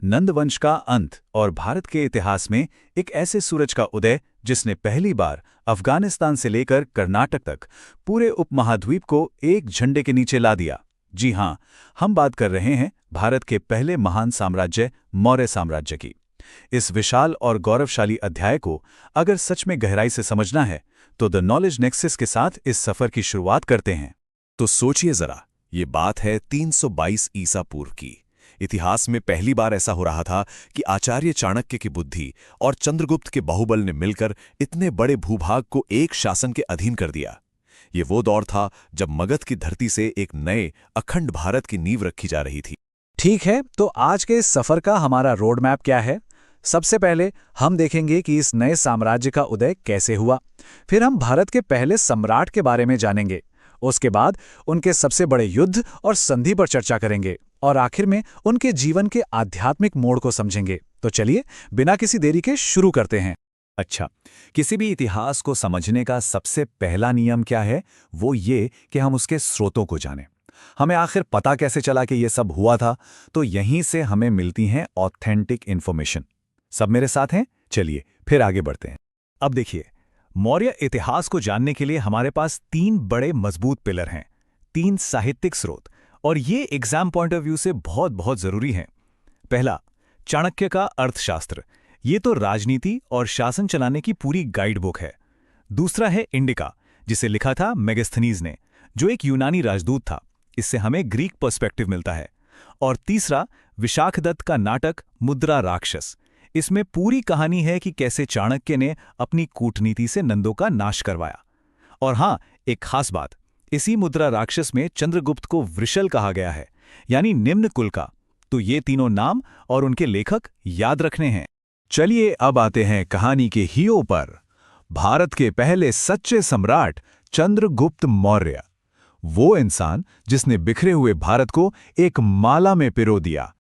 नंदवंश का अंत और भारत के इतिहास में एक ऐसे सूरज का उदय जिसने पहली बार अफगानिस्तान से लेकर कर्नाटक तक पूरे उपमहाद्वीप को एक झंडे के नीचे ला दिया। जी हां, हम बात कर रहे हैं भारत के पहले महान साम्राज्य मौर्य साम्राज्य की। इस विशाल और गौरवशाली अध्याय को अगर सच में गहराई से समझना है तो द नॉलेज नेक्सस के साथ इस सफर की शुरुआत करते हैं। तो सोचिए जरा, ये बात है 322 ईसा पूर्व की। इतिहास में पहली बार ऐसा हो रहा था कि आचार्य चाणक्य की बुद्धि और चंद्रगुप्त के बाहुबल ने मिलकर इतने बड़े भूभाग को एक शासन के अधीन कर दिया। ये वो दौर था जब मगध की धरती से एक नए अखंड भारत की नींव रखी जा रही थी। ठीक है, तो आज के इस सफर का हमारा रोड मैप क्या है? सबसे पहले हम देखेंगे कि इस नए साम्राज्य का उदय कैसे हुआ। फिर हम भारत के पहले सम्राट के बारे में जानेंगे। उसके बाद उनके सबसे बड़े युद्ध और संधि पर चर्चा करेंगे और आखिर में उनके जीवन के आध्यात्मिक मोड़ को समझेंगे। तो चलिए बिना किसी देरी के शुरू करते हैं। अच्छा, किसी भी इतिहास को समझने का सबसे पहला नियम क्या है? वो ये कि हम उसके स्रोतों को जानें। हमें आखिर पता कैसे चला कि ये सब हुआ था? तो यहीं से हमें मिलती हैं ऑथेंटिक इन्फॉर्मेशन। सब मेरे साथ हैं? चलिए फिर आगे बढ़ते हैं। अब देखिए, मौर्य इतिहास को जानने के लिए हमारे पास 3 बड़े मजबूत पिलर हैं, 3 साहित्यिक स्रोत, और ये एग्जाम पॉइंट ऑफ व्यू से बहुत बहुत जरूरी हैं। पहला, चाणक्य का अर्थशास्त्र। ये तो राजनीति और शासन चलाने की पूरी गाइड बुक है। दूसरा है इंडिका, जिसे लिखा था मेगास्थनीज ने, जो एक यूनानी राजदूत था। इससे हमें ग्रीक पर्सपेक्टिव मिलता है। और तीसरा, विशाखदत्त का नाटक मुद्रा राक्षस। इसमें पूरी कहानी है कि कैसे चाणक्य ने अपनी कूटनीति से नंदों का नाश करवाया। और हां, एक खास बात, इसी मुद्रा राक्षस में चंद्रगुप्त को वृषल कहा गया है, यानी निम्न कुल का। तो ये तीनों नाम और उनके लेखक याद रखने हैं। चलिए अब आते हैं कहानी के हीरो पर, भारत के पहले सच्चे सम्राट चंद्रगुप्त मौर्य। वो इंसान जिसने बिखरे हुए भारत को एक माला में पिरो दिया।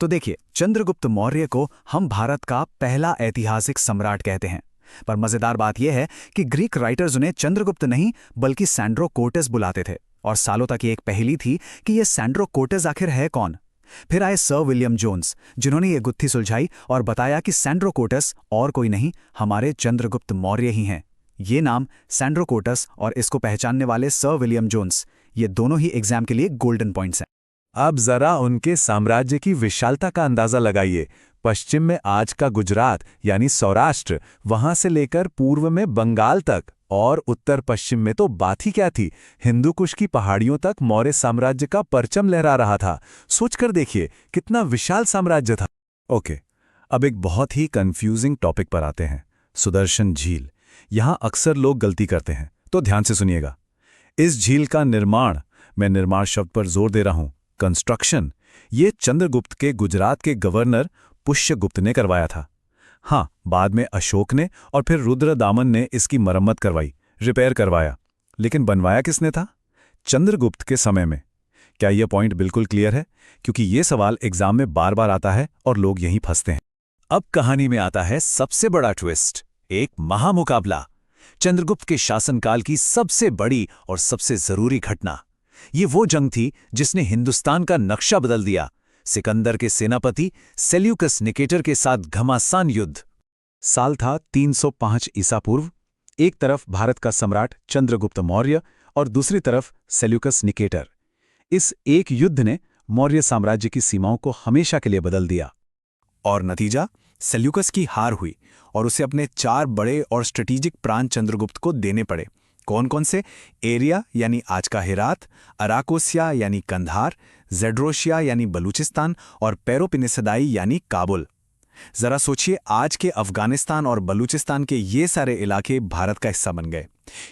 तो देखिए, चंद्रगुप्त मौर्य को हम भारत का पहला ऐतिहासिक सम्राट कहते हैं। पर मजेदार बात यह है कि ग्रीक राइटर्स उन्हें चंद्रगुप्त नहीं बल्कि सैंड्रो कोर्टेस बुलाते थे, और सालों तक ये एक पहेली थी कि ये सैंड्रो कोर्टेस आखिर है कौन। फिर आए सर विलियम जोन्स, जिन्होंने ये गुत्थी सुलझाई और बताया कि सैंड्रो कोर्टेस और कोई नहीं, हमारे चंद्रगुप्त मौर्य ही हैं। ये नाम सैंड्रो कोर्टेस और इसको पहचानने वाले सर विलियम जोन्स, ये दोनों ही एग्जाम के लिए गोल्डन पॉइंट्स हैं। अब जरा उनके साम्राज्य की विशालता का अंदाजा लगाइए। पश्चिम में आज का गुजरात यानी सौराष्ट्र, वहां से लेकर पूर्व में बंगाल तक, और उत्तर पश्चिम में तो बात ही क्या थी, हिंदू कुश की पहाड़ियों तक मौर्य साम्राज्य का परचम लहरा रहा था। सोचकर देखिए कितना विशाल साम्राज्य था। ओके, अब एक बहुत ही कंफ्यूजिंग टॉपिक पर आते हैं, सुदर्शन झील। यहां अक्सर लोग गलती करते हैं, तो ध्यान से सुनिएगा। इस झील का निर्माण, मैं निर्माण शब्द पर जोर दे रहा हूं, कंस्ट्रक्शन, ये चंद्रगुप्त के गुजरात के गवर्नर पुष्यगुप्त ने करवाया था। हां, बाद में अशोक ने और फिर रुद्रदामन ने इसकी मरम्मत करवाई, रिपेयर करवाया। लेकिन बनवाया किसने था? चंद्रगुप्त के समय में। क्या यह पॉइंट बिल्कुल क्लियर है? क्योंकि यह सवाल एग्जाम में बार बार आता है और लोग यहीं फंसते हैं। अब कहानी में आता है सबसे बड़ा ट्विस्ट, एक महामुकाबला। चंद्रगुप्त के शासनकाल की सबसे बड़ी और सबसे जरूरी घटना। ये वो जंग थी जिसने हिंदुस्तान का नक्शा बदल दिया। सिकंदर के सेनापति सेल्यूकस निकेटर के साथ घमासान युद्ध। साल था 305 ईसा पूर्व। एक तरफ भारत का सम्राट चंद्रगुप्त मौर्य और दूसरी तरफ सेल्यूकस निकेटर। इस एक युद्ध ने मौर्य साम्राज्य की सीमाओं को हमेशा के लिए बदल दिया। और नतीजा, सेल्यूकस की हार हुई और उसे अपने 4 बड़े और स्ट्रेटेजिक प्रांत चंद्रगुप्त को देने पड़े। कौन कौन से? एरिया यानी आज का हेरात, अराकोसिया यानी कंधार, जेड्रोशिया यानी बलूचिस्तान और पेरोपिनिसदाई यानी काबुल। जरा सोचिए, आज के अफगानिस्तान और बलूचिस्तान के ये सारे इलाके भारत का हिस्सा बन गए।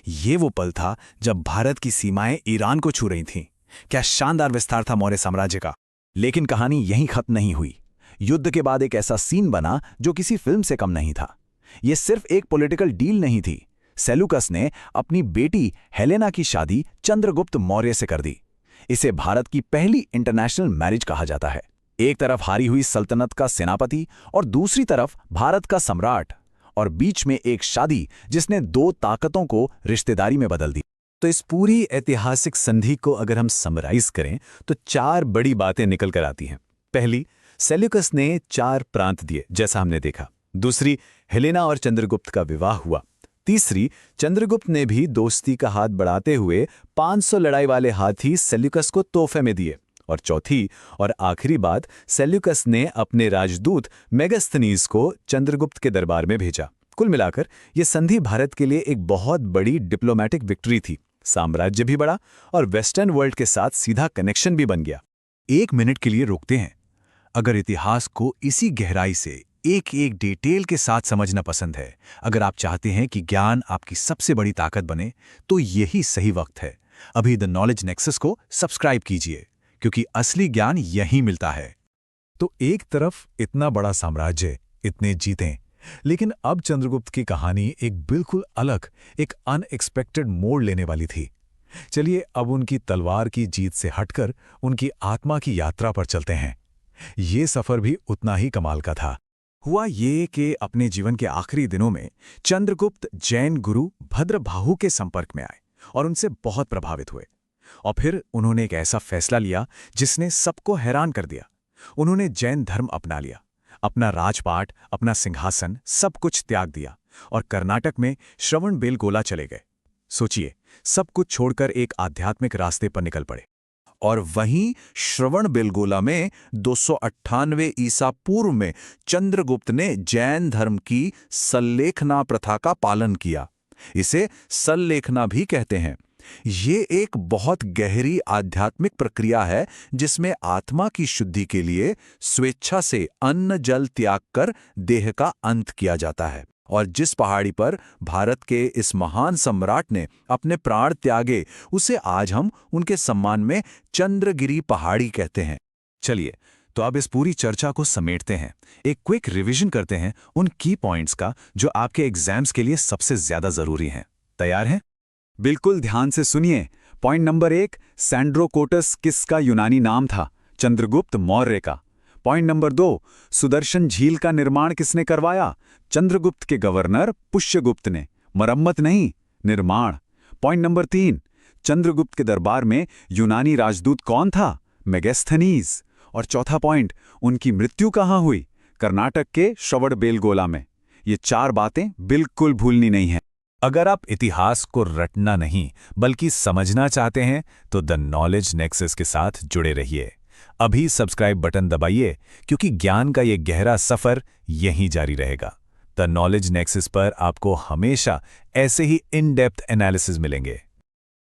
ये वो पल था जब भारत की सीमाएं ईरान को छू रही थीं। क्या शानदार विस्तार था मौर्य साम्राज्य का। लेकिन कहानी यहीं खत्म नहीं हुई। युद्ध के बाद एक ऐसा सीन बना जो किसी फिल्म से कम नहीं था। यह सिर्फ एक पॉलिटिकल डील नहीं थी। सेल्यूकस ने अपनी बेटी हेलेना की शादी चंद्रगुप्त मौर्य से कर दी। इसे भारत की पहली इंटरनेशनल मैरिज कहा जाता है। एक तरफ हारी हुई सल्तनत का सेनापति और दूसरी तरफ भारत का सम्राट, और बीच में एक शादी जिसने 2 ताकतों को रिश्तेदारी में बदल दी। तो इस पूरी ऐतिहासिक संधि को अगर हम समराइज करें तो 4 बड़ी बातें निकल कर आती हैं। पहली, सेल्यूकस ने 4 प्रांत दिए, जैसा हमने देखा। दूसरी, हेलेना और चंद्रगुप्त का विवाह हुआ। तीसरी, चंद्रगुप्त ने भी दोस्ती का हाथ बढ़ाते हुए 500 लड़ाई वाले हाथी सेल्यूकस को तोहफे में दिए। और चौथी और आखिरी बात, सेल्यूकस ने अपने राजदूत मेगास्थनीज को चंद्रगुप्त के दरबार में भेजा। कुल मिलाकर यह संधि भारत के लिए एक बहुत बड़ी डिप्लोमैटिक विक्ट्री थी। साम्राज्य भी बढ़ा और वेस्टर्न वर्ल्ड के साथ सीधा कनेक्शन भी बन गया। 1 मिनट के लिए रोकते हैं। अगर इतिहास को इसी गहराई से एक एक डिटेल के साथ समझना पसंद है, अगर आप चाहते हैं कि ज्ञान आपकी सबसे बड़ी ताकत बने, तो यही सही वक्त है। अभी द नॉलेज नेक्सस को सब्सक्राइब कीजिए, क्योंकि असली ज्ञान यहीं मिलता है। तो एक तरफ इतना बड़ा साम्राज्य, इतने जीतें, लेकिन अब चंद्रगुप्त की कहानी एक बिल्कुल अलग, एक अनएक्सपेक्टेड मोड़ लेने वाली थी। चलिए अब उनकी तलवार की जीत से हटकर उनकी आत्मा की यात्रा पर चलते हैं। ये सफर भी उतना ही कमाल का था। हुआ ये कि अपने जीवन के आखिरी दिनों में चंद्रगुप्त जैन गुरु भद्रबाहु के संपर्क में आए और उनसे बहुत प्रभावित हुए। और फिर उन्होंने एक ऐसा फैसला लिया जिसने सबको हैरान कर दिया। उन्होंने जैन धर्म अपना लिया, अपना राजपाट, अपना सिंहासन, सब कुछ त्याग दिया और कर्नाटक में श्रवणबेलगोला चले गए। सोचिए, सब कुछ छोड़कर एक आध्यात्मिक रास्ते पर निकल पड़े। और वहीं श्रवणबेलगोला में 298 ईसा पूर्व में चंद्रगुप्त ने जैन धर्म की सल्लेखना प्रथा का पालन किया। इसे सल्लेखना भी कहते हैं। ये एक बहुत गहरी आध्यात्मिक प्रक्रिया है जिसमें आत्मा की शुद्धि के लिए स्वेच्छा से अन्न जल त्याग कर देह का अंत किया जाता है। और जिस पहाड़ी पर भारत के इस महान सम्राट ने अपने प्राण त्यागे, उसे आज हम उनके सम्मान में चंद्रगिरी पहाड़ी कहते हैं। चलिए, तो अब इस पूरी चर्चा को समेटते हैं, एक क्विक रिवीजन करते हैं उन की पॉइंट्स का जो आपके एग्जाम्स के लिए सबसे ज्यादा जरूरी हैं। तैयार हैं? बिल्कुल ध्यान से सुनिए। पॉइंट नंबर 1, सैंड्रोकोटस किसका यूनानी नाम था? चंद्रगुप्त मौर्य का। पॉइंट नंबर 2, सुदर्शन झील का निर्माण किसने करवाया? चंद्रगुप्त के गवर्नर पुष्यगुप्त ने। मरम्मत नहीं, निर्माण। पॉइंट नंबर 3, चंद्रगुप्त के दरबार में यूनानी राजदूत कौन था? मेगास्थनीज। और चौथा पॉइंट, उनकी मृत्यु कहाँ हुई? कर्नाटक के श्रवणबेलगोला में। ये 4 बातें बिल्कुल भूलनी नहीं हैं। अगर आप इतिहास को रटना नहीं बल्कि समझना चाहते हैं तो द नॉलेज नेक्सस के साथ जुड़े रहिए। अभी सब्सक्राइब बटन दबाइए, क्योंकि ज्ञान का ये गहरा सफर यहीं जारी रहेगा। द नॉलेज नेक्सस पर आपको हमेशा ऐसे ही इन डेप्थ एनालिसिस मिलेंगे।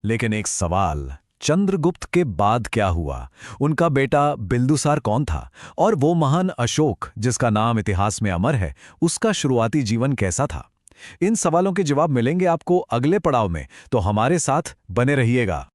लेकिन एक सवाल, चंद्रगुप्त के बाद क्या हुआ? उनका बेटा बिंदुसार कौन था? और वो महान अशोक जिसका नाम इतिहास में अमर है, उसका शुरुआती जीवन कैसा था? इन सवालों के जवाब मिलेंगे आपको अगले पड़ाव में, तो हमारे साथ बने रहिएगा।